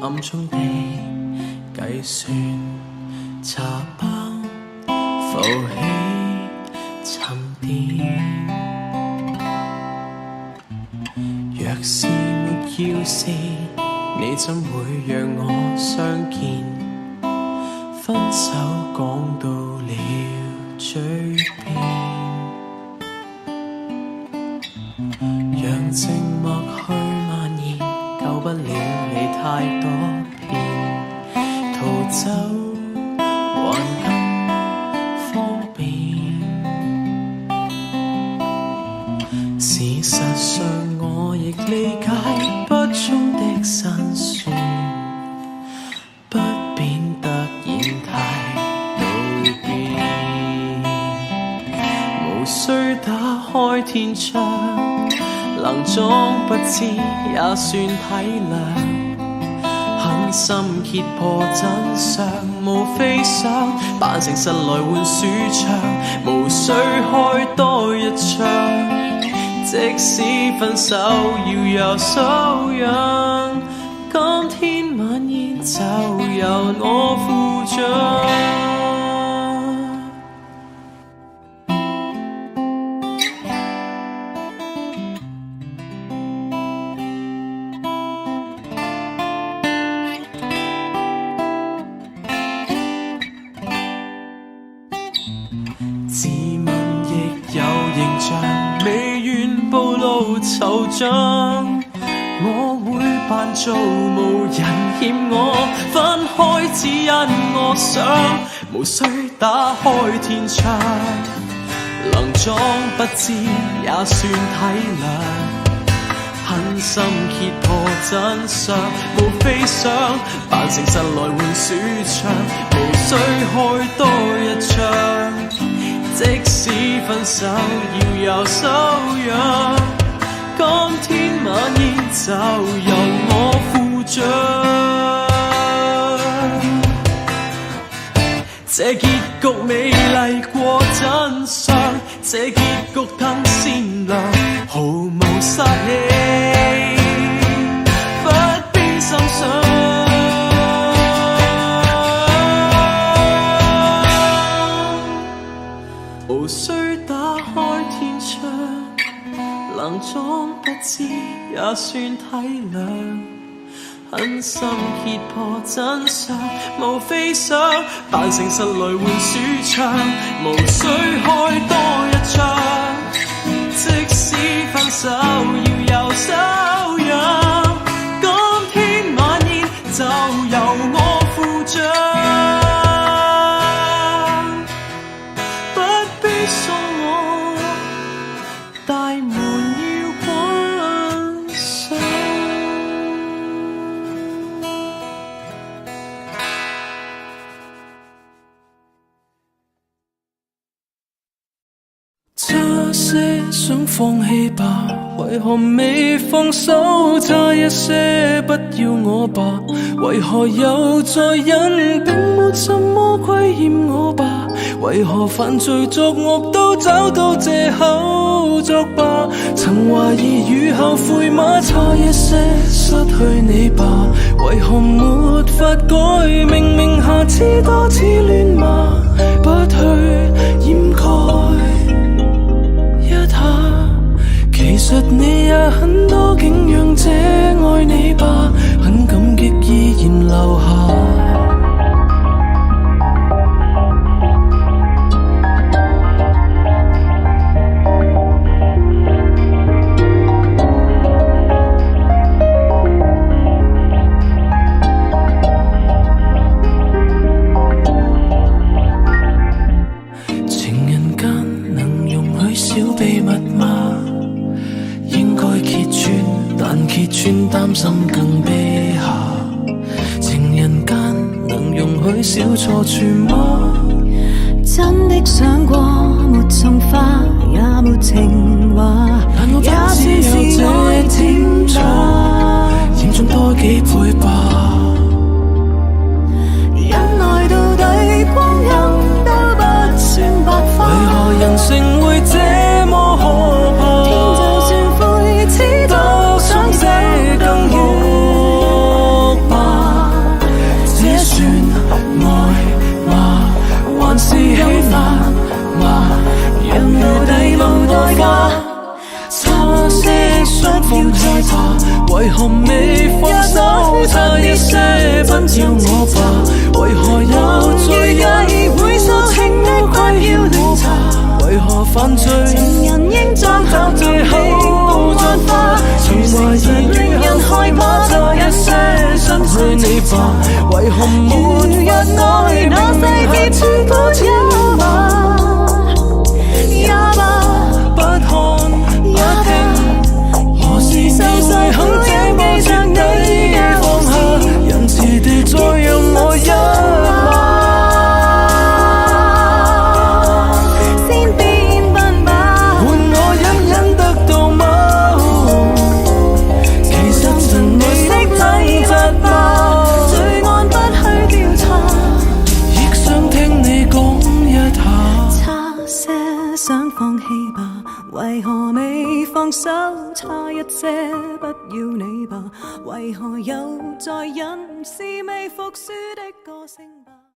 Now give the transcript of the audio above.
暗中的計算，茶包浮起沉澱。若是沒要事，你怎會讓我相見？分手講到了嘴邊，讓靜默去蔓延，救不了你太多遍，逃走還更方便。事實上我亦理解不忠的辛酸，不變突然太道別，無需打開天窗，能裝不知也算體諒。狠心揭破真相，無非想扮誠實來換舒暢，無需開多一槍。即使分手要有修養，今天晚宴就由我負責。自問亦有形象，未願暴露惆悵，我會扮做無人欠我，分開只因我想，無需打開天窗，能裝不知也算體諒。狠心揭破真相，無非想扮誠實來換舒暢，無需開多一槍。即使分手要有修養，今天晚宴就由我負責。這結局美麗過真相，這結局更善良，毫無殺氣，不必心傷。無需打開天窗，能裝不知也算體諒。狠心揭破真相，無非想扮誠實來換舒暢，無需開多一槍。即使分手要有修養，今天晚宴就由我負責。送我大門要關上。差些想放棄吧，為何未放手？差一些不要我吧，為何又再忍？並沒什麼虧欠我吧，為何犯罪作惡都找到藉口作罷？曾懷疑與後悔嗎？差一些失去你吧，為何沒法改？明明下次多次戀罵，不去掩蓋一下。其實你也很多景仰這愛你吧，很感激依然留下。擔心更悲下，情人間能容許小錯處嗎？真的想過沒種花也沒情話，但我不只有這點錯，嚴重多幾倍吧。忍耐到底光陰都不算白花，為何人性會這麼可怕？天就算灰，只多想這更惡吧。些不要我吧？為何又再也會受情的困擾亂查？為何犯罪情人應將到最後都幻化？曾懷疑令人害怕，再一些失去你吧？為何沒法愛那細節全部也吧？也罷，不看也聽，何時你會肯這麼徹底放下？仁慈地再讓我一馬。想放棄吧，為何未放手？差一些不要你吧，為何又再忍？是未服輸的個性。